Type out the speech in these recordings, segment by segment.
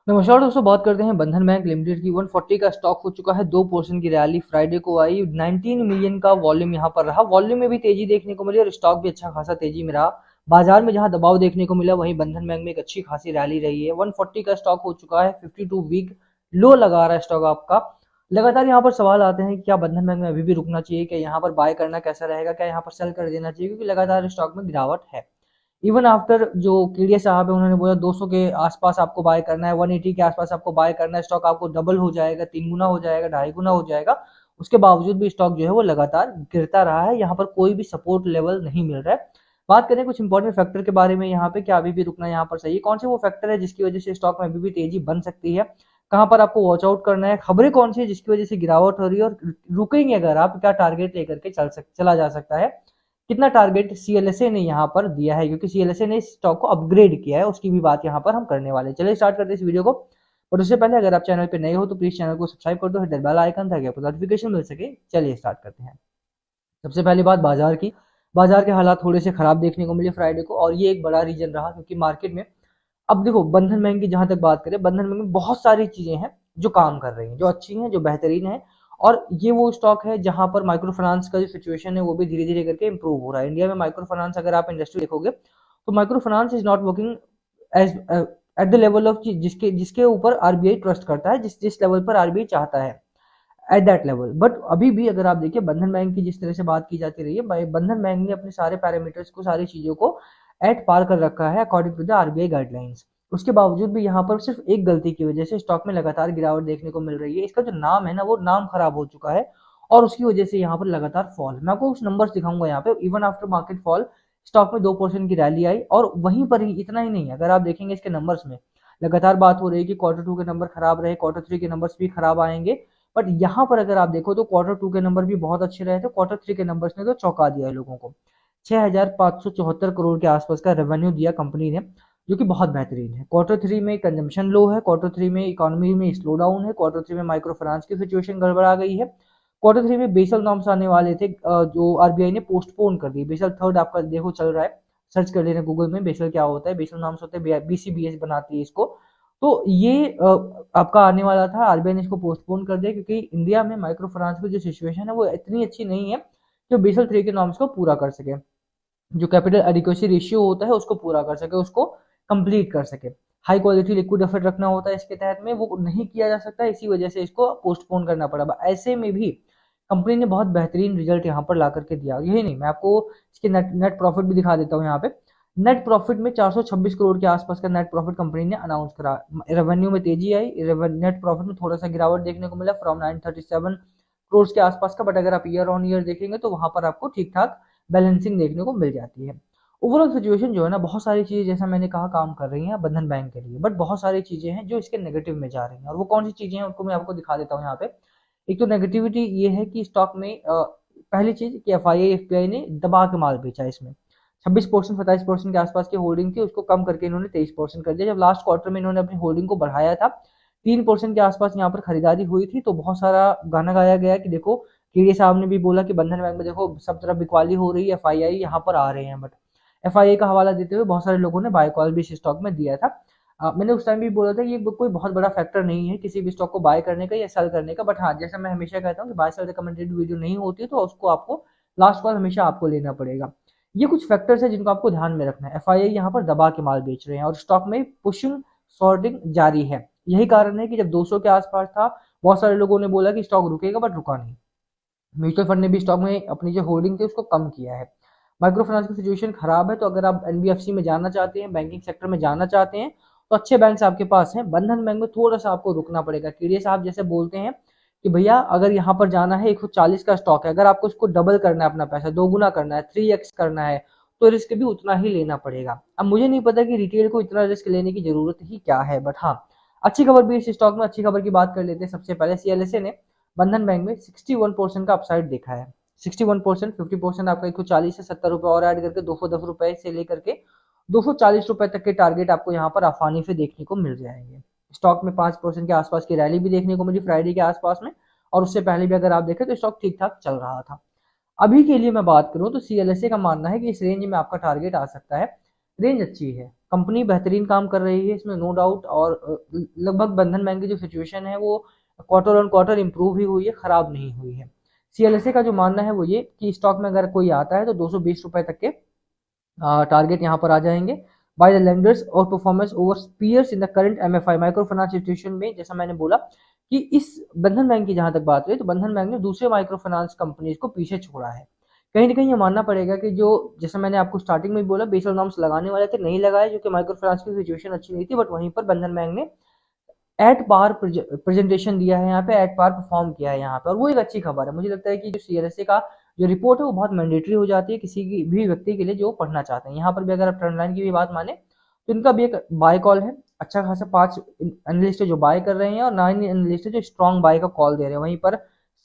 नमस्कार दोस्तों, बात करते हैं बंधन बैंक लिमिटेड की। 140 का स्टॉक हो चुका है, 2% की रैली फ्राइडे को आई। 19 मिलियन का वॉल्यूम यहाँ पर रहा। वॉल्यूम में भी तेजी देखने को मिली और स्टॉक भी अच्छा खासा तेजी में रहा। बाजार में जहां दबाव देखने को मिला वहीं बंधन बैंक में एक अच्छी खासी रैली रही है। 140 का स्टॉक हो चुका है, 52 वीक लो लगा रहा है स्टॉक आपका। लगातार यहाँ पर सवाल आते हैं कि क्या बंधन बैंक में अभी भी रुकना चाहिए, क्या यहाँ पर बाय करना कैसा रहेगा, क्या यहाँ पर सेल कर देना चाहिए, क्योंकि लगातार स्टॉक में गिरावट है। इवन आफ्टर जो केडिया साहब है उन्होंने बोला 200 के आसपास आपको बाय करना है, 180 के आसपास आपको बाय करना है, स्टॉक आपको डबल हो जाएगा, 3 गुना हो जाएगा, 2.5 गुना हो जाएगा। उसके बावजूद भी स्टॉक जो है वो लगातार गिरता रहा है। यहाँ पर कोई भी सपोर्ट लेवल नहीं मिल रहा है। बात करें कुछ इंपॉर्टेंट फैक्टर के बारे में, यहाँ पे क्या अभी भी रुकना यहाँ पर सही है, कौन से वो फैक्टर है जिसकी वजह से स्टॉक में अभी भी तेजी बन सकती है, कहाँ पर आपको वॉच आउट करना है, खबरें कौन सी है जिसकी वजह से गिरावट हो रही है, और रुकेंगे अगर आप क्या टारगेट लेकर के चला जा सकता है, कितना टारगेट सीएलएसए ने यहाँ पर दिया है, क्योंकि सीएलएसए ने इस स्टॉक को अपग्रेड किया है, उसकी भी बात यहाँ पर हम करने वाले हैं। चलिए स्टार्ट करते हैं इस वीडियो को। और उससे पहले अगर आप चैनल पे नए हो तो प्लीज चैनल को सब्सक्राइब कर दो, हिट द बेल आइकन ताकि आपको नोटिफिकेशन मिल सके। चलिए स्टार्ट करते हैं। सबसे पहली बात बाजार की। बाजार के हालात थोड़े से खराब देखने को मिले फ्राइडे को, और ये एक बड़ा रीजन रहा क्योंकि मार्केट में अब देखो बंधन बैंक की जहां तक बात करें, बंधन बैंक में बहुत सारी चीजें हैं जो काम कर रही हैं, जो अच्छी हैं, जो बेहतरीन है। और ये वो स्टॉक है जहां पर माइक्रो फाइनेंस का जो सिचुएशन है वो भी धीरे धीरे करके इंप्रूव हो रहा है। इंडिया में माइक्रो फाइनेंस अगर आप इंडस्ट्री देखोगे तो micro finance is not working as at the level of जिसके जिसके ऊपर आरबीआई ट्रस्ट करता है, जिस जिस लेवल पर आरबीआई चाहता है, एट दैट लेवल। बट अभी भी अगर आप देखिए बंधन बैंक की जिस तरह से बात की जाती रही है, बंधन बैंक ने अपने सारे पैरामीटर्स को, सारी चीजों को एट पार कर रखा है according to the RBI guidelines. उसके बावजूद भी यहाँ पर सिर्फ एक गलती की वजह से स्टॉक में लगातार गिरावट देखने को मिल रही है। इसका जो नाम है ना, वो नाम खराब हो चुका है, और उसकी वजह से यहाँ पर लगातार फॉल। मैं आपको कुछ नंबर्स दिखाऊंगा यहाँ पे। Even after market fall stock में 2% की रैली आई, और वहीं पर ही इतना ही नहीं, अगर आप देखेंगे इसके नंबर्स में लगातार बात हो रही है कि Q2 के नंबर खराब रहे, Q3 के नंबर्स भी खराब आएंगे। बट यहाँ पर अगर आप देखो तो Q2 के नंबर भी बहुत अच्छे रहे थे, Q3 के नंबर्स ने तो चौंका दिया है लोगों को। 6,574 करोड़ के आसपास का रेवेन्यू दिया कंपनी ने, जो कि बहुत बेहतरीन है। Q3 में कंजम्पशन लो है, Q3 में इकोनॉमी में स्लो डाउन है, Q3 में माइक्रो फाइनेंस की सिचुएशन गड़बड़ा गई है। Q3 में बेसल नॉर्म्स आने वाले थे, जो आरबीआई ने पोस्टपोन कर दिए। बेसल थर्ड आपका देखो चल रहा है, सर्च कर लेना गूगल में बेसल क्या होता है। बेसल नॉर्म्स होते हैं, बीसीबीएस बनाती है इसको। तो ये आपका आने वाला था, आरबीआई ने इसको पोस्टपोन कर दिया क्योंकि इंडिया में माइक्रो फाइनेंस की जो सिचुएशन है वो इतनी अच्छी नहीं है जो बेसल 3 के नॉर्म्स को पूरा कर सके, जो कैपिटल एडिक्वेसी रेशियो होता है उसको पूरा कर सके, उसको कंप्लीट कर सके। हाई क्वालिटी लिक्विड एसेट रखना होता है इसके तहत में, वो नहीं किया जा सकता, इसी वजह से इसको पोस्टपोन करना पड़ा। ऐसे में भी कंपनी ने बहुत बेहतरीन रिजल्ट यहाँ पर ला करके दिया। यही नहीं, मैं आपको इसके नेट नेट प्रॉफिट भी दिखा देता हूँ यहाँ पे। नेट प्रॉफिट में 426 करोड़ के आसपास का नेट प्रॉफिट कंपनी ने अनाउंस करा। रेवेन्यू में तेजी आई, नेट प्रॉफिट में थोड़ा सा गिरावट देखने को मिला फ्रॉम 937 करोड़ के आसपास का। बट अगर आप ईयर ऑन ईयर देखेंगे तो वहां पर आपको ठीक ठाक बैलेंसिंग देखने को मिल जाती है। ओवरऑल सिचुएशन जो है ना, बहुत सारी चीजें जैसा मैंने कहा काम कर रही हैं बंधन बैंक के लिए, बट बहुत सारी चीजें हैं जो इसके नेगेटिव में जा रही हैं, और वो कौन सी चीजें हैं उनको मैं आपको दिखा देता हूँ यहाँ पे। एक तो नेगेटिविटी ये है कि स्टॉक में पहली चीज कि एफआईआई ने दबा के माल बेचा। इसमें 26% 27% के आसपास की होल्डिंग थी, उसको कम करके इन्होंने 23% कर दिया। जब लास्ट क्वार्टर में इन्होंने अपनी होल्डिंग को बढ़ाया था, 3% के आसपास यहाँ पर खरीदारी हुई थी, तो बहुत सारा गाना गाया गया कि देखो, केडी साहब ने भी बोला कि बंधन बैंक में देखो सब तरफ बिकवाली हो रही है, एफआईआई यहाँ पर आ रहे हैं। बट एफआईआई का हवाला देते हुए बहुत सारे लोगों ने बाय कॉल भी इस स्टॉक में दिया था। मैंने उस टाइम भी बोला था ये कोई बहुत बड़ा फैक्टर नहीं है किसी भी स्टॉक को बाय करने का या सेल करने का। बट हाँ, जैसा मैं हमेशा कहता हूँ कि बाय सेल रिकमेंडेड वीडियो नहीं होती, तो उसको आपको लास्ट कॉल हमेशा आपको लेना पड़ेगा। ये कुछ फैक्टर्स है जिनको आपको ध्यान में रखना है। एफआईआई यहाँ पर दबा के माल बेच रहे हैं और स्टॉक में पुशिंग शॉर्टिंग जारी है। यही कारण है कि जब 200 के आसपास था, बहुत सारे लोगों ने बोला कि स्टॉक रुकेगा, बट रुका नहीं। म्यूचुअल फंड ने भी स्टॉक में अपनी जो होल्डिंग थी उसको कम किया है। माइक्रो फाइनेंस की सिचुएशन खराब है, तो अगर आप एनबीएफसी में जाना चाहते हैं, बैंकिंग सेक्टर में जाना चाहते हैं, तो अच्छे बैंक आपके पास हैं। बंधन बैंक में थोड़ा सा आपको रुकना पड़ेगा। केडिया साहब जैसे बोलते हैं कि भैया अगर यहाँ पर जाना है, 140 का स्टॉक है, अगर आपको इसको डबल करना है, अपना पैसा दोगुना करना है, 3x करना है, तो रिस्क भी उतना ही लेना पड़ेगा। अब मुझे नहीं पता कि रिटेल को इतना रिस्क लेने की जरूरत ही क्या है, बट हाँ, अच्छी खबर भी इस स्टॉक में। अच्छी खबर की बात कर लेते हैं। सबसे पहले सीएलएसए ने बंधन बैंक में 61% का अपसाइड देखा है। 61%, 50% आपका 140 से 70 रुपए और ऐड करके 210 रुपए से लेकर के 240 रुपए तक के टारगेट आपको यहाँ पर आसानी से देखने को मिल जाएंगे। स्टॉक में 5% के आसपास की रैली भी देखने को मिली फ्राइडे के आसपास में, और उससे पहले भी अगर आप देखें तो स्टॉक ठीक ठाक चल रहा था। अभी के लिए मैं बात करूं तो सीएलएसए का मानना है कि इस रेंज में आपका टारगेट आ सकता है रेंज अच्छी है, कंपनी बेहतरीन काम कर रही है इसमें नो डाउट। और लगभग बंधन बैंक की जो सिचुएशन है वो क्वार्टर ऑन क्वार्टर इंप्रूव ही हुई है, खराब नहीं हुई है। सीएलएसए का जो मानना है वो ये कि स्टॉक में अगर कोई आता है तो 220 रुपए तक के टारगेट यहाँ पर आ जाएंगे बाय द लेंडर्स और performance over peers in the current MFI micro finance institution में। जैसा मैंने बोला कि इस बंधन बैंक की जहां तक बात रही तो बंधन बैंक ने दूसरे माइक्रो फाइनेंस कंपनीज को पीछे छोड़ा है। कहीं ना कहीं ये मानना पड़ेगा कि जो, जैसे मैंने आपको स्टार्टिंग में बोला, बेसल नॉर्म्स लगाने वाले थे, नहीं लगाए, जो कि माइक्रो फाइनेंस की सिचुएशन अच्छी नहीं थी, बट वहीं पर बंधन बैंक ने एट पार प्रेजेंटेशन दिया है, यहाँ पे एट पार परफॉर्म किया है यहाँ पे, और वो एक अच्छी खबर है। मुझे लगता है कि जो सीएलएसए का जो रिपोर्ट है वो बहुत मैंडेटरी हो जाती है किसी की भी व्यक्ति के लिए जो पढ़ना चाहते हैं। यहाँ पर भी अगर आप ट्रेंड लाइन की भी बात माने तो इनका भी एक बाय कॉल है, अच्छा खासा 5 एनालिस्ट है जो बाय कर रहे हैं और 9 एनालिस्ट है जो स्ट्रॉन्ग बाय का कॉल दे रहे हैं। वहीं पर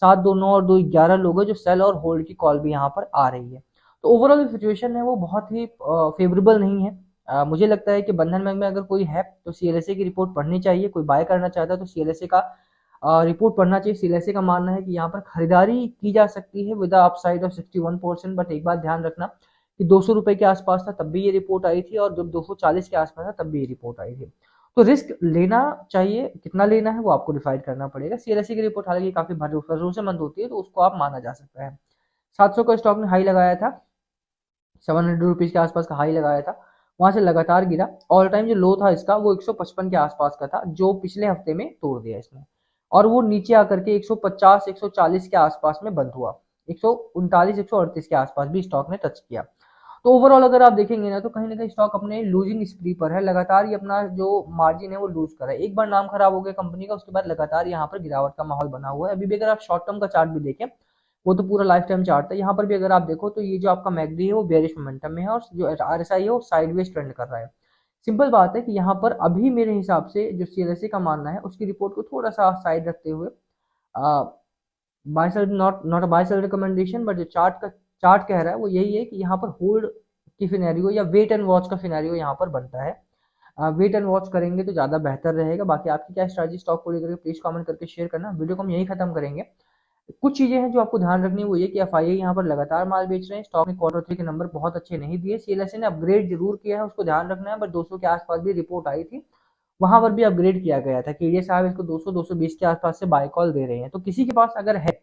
7, 2, 9 और 2, 11 लोग हैं जो सेल और होल्ड की कॉल भी यहाँ पर आ रही है। तो ओवरऑल सिचुएशन है वो बहुत ही फेवरेबल नहीं है। मुझे लगता है कि बंधन बैंक में अगर कोई है तो सीएलएसए की रिपोर्ट पढ़नी चाहिए, कोई बाय करना चाहता है तो सीएलएसए का रिपोर्ट पढ़ना चाहिए। सीएलएसए का मानना है कि यहाँ पर खरीदारी की जा सकती है विद अपसाइड ऑफ 61%, बट एक बात ध्यान रखना कि 200 रुपए के आसपास था तब भी ये रिपोर्ट आई थी, और जब 240 के आसपास था तब भी ये रिपोर्ट आई थी। तो रिस्क लेना चाहिए, कितना लेना है वो आपको डिसाइड करना पड़ेगा। सीएलएसए की रिपोर्ट हालांकि काफी भरोसेमंद होती है तो उसको आप माना जा सकता है। 700 का स्टॉक ने हाई लगाया था, 700 रुपीज के आसपास का हाई लगाया था, वहां से लगातार गिरा। ऑल टाइम जो लो था इसका वो 155 के आसपास का था, जो पिछले हफ्ते में तोड़ दिया इसने, और वो नीचे आकर के 150 140 के आसपास में बंद हुआ, 139 138 के आसपास भी स्टॉक ने टच किया। तो ओवरऑल अगर आप देखेंगे ना कहीं स्टॉक अपने लूजिंग स्प्री पर है, लगातार ये अपना जो मार्जिन है वो लूज कर रहा है। एक बार नाम खराब हो गया कंपनी का, उसके बाद लगातार यहाँ पर गिरावट का माहौल बना हुआ है। अभी भी अगर आप शॉर्ट टर्म का चार्ट भी देखें वो तो पूरा लाइफ टाइम चार्ट है, यहाँ पर भी अगर आप देखो तो ये जो आपका मैकडी है वो बेरिश मोमेंटम में है, और जो आरएसआई है वो साइडवेज ट्रेंड कर रहा है। सिंपल बात है कि यहाँ पर अभी मेरे हिसाब से जो सीएलएसए का मानना है उसकी रिपोर्ट को थोड़ा सा साइड रखते हुए, buy sell, not not a buy sell recommendation, but जो चार्ट कह रहा है वो यही है कि यहाँ पर होल्ड की सिनेरियो या वेट एंड वॉच का सिनेरियो यहाँ पर बनता है। वेट एंड वॉच करेंगे तो ज़्यादा बेहतर रहेगा। बाकी आपकी क्या स्ट्रैटेजी स्टॉक को लेकर प्लीज कमेंट करके शेयर करना। वीडियो को हम यही खत्म करेंगे। कुछ चीजें हैं जो आपको ध्यान रखनी है वो ये कि एफआईआई यहाँ पर लगातार माल बेच रहे हैं, स्टॉक ने क्वार्टर 3 के नंबर बहुत अच्छे नहीं दिए। सीएलएसए ने अपग्रेड जरूर किया है, उसको ध्यान रखना है, बट 200 के आसपास भी रिपोर्ट आई थी, वहां पर भी अपग्रेड किया गया था। केडिया साहब इसको 200 220 के आसपास से बाय कॉल दे रहे हैं। तो किसी के पास अगर है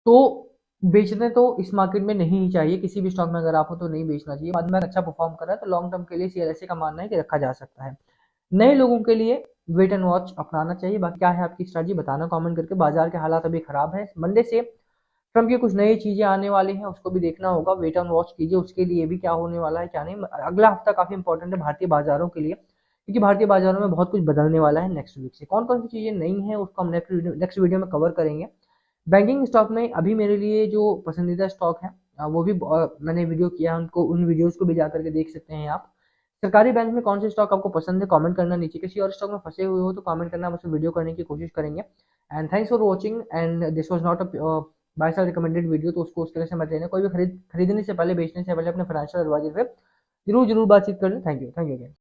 तो बेचने तो इस मार्केट में नहीं ही चाहिए, किसी भी स्टॉक में अगर आप हो तो नहीं बेचना चाहिए। बाद में अच्छा परफॉर्म कर रहा है तो लॉन्ग टर्म के लिए सीएलएसए का मानना है कि रखा जा सकता है। नए लोगों के लिए वेट एंड वॉच अपनाना चाहिए। बाकी क्या है आपकी स्ट्रैटेजी बताना कमेंट करके। बाजार के हालात अभी खराब है, मंडे से ट्रम्प की कुछ नई चीजें आने वाली हैं, उसको भी देखना होगा, वेट एंड वॉच कीजिए उसके लिए भी, क्या होने वाला है क्या नहीं। अगला हफ्ता काफी इंपॉर्टेंट है भारतीय बाजारों के लिए, क्योंकि भारतीय बाजारों में बहुत कुछ बदलने वाला है नेक्स्ट वीक से। कौन कौन सी चीजें नई हैं उसको हम नेक्स्ट वीडियो में कवर करेंगे। बैंकिंग स्टॉक में अभी मेरे लिए जो पसंदीदा स्टॉक है वो भी मैंने वीडियो किया है, उनको उन वीडियोस को भी जा करके देख सकते हैं आप। सरकारी बैंक में कौन से स्टॉक आपको पसंद है कमेंट करना नीचे। किसी और स्टॉक में फंसे हुए हो तो कमेंट करना, बस वीडियो करने की कोशिश करेंगे। And thanks for watching, and this was not a buy sell recommended video, तो उसको उस तरह से मत लेना। कोई भी खरीदने से पहले, बेचने से पहले अपने फाइनेंशियल एडवाइजर से जरूर बातचीत कर लें। Thank you again.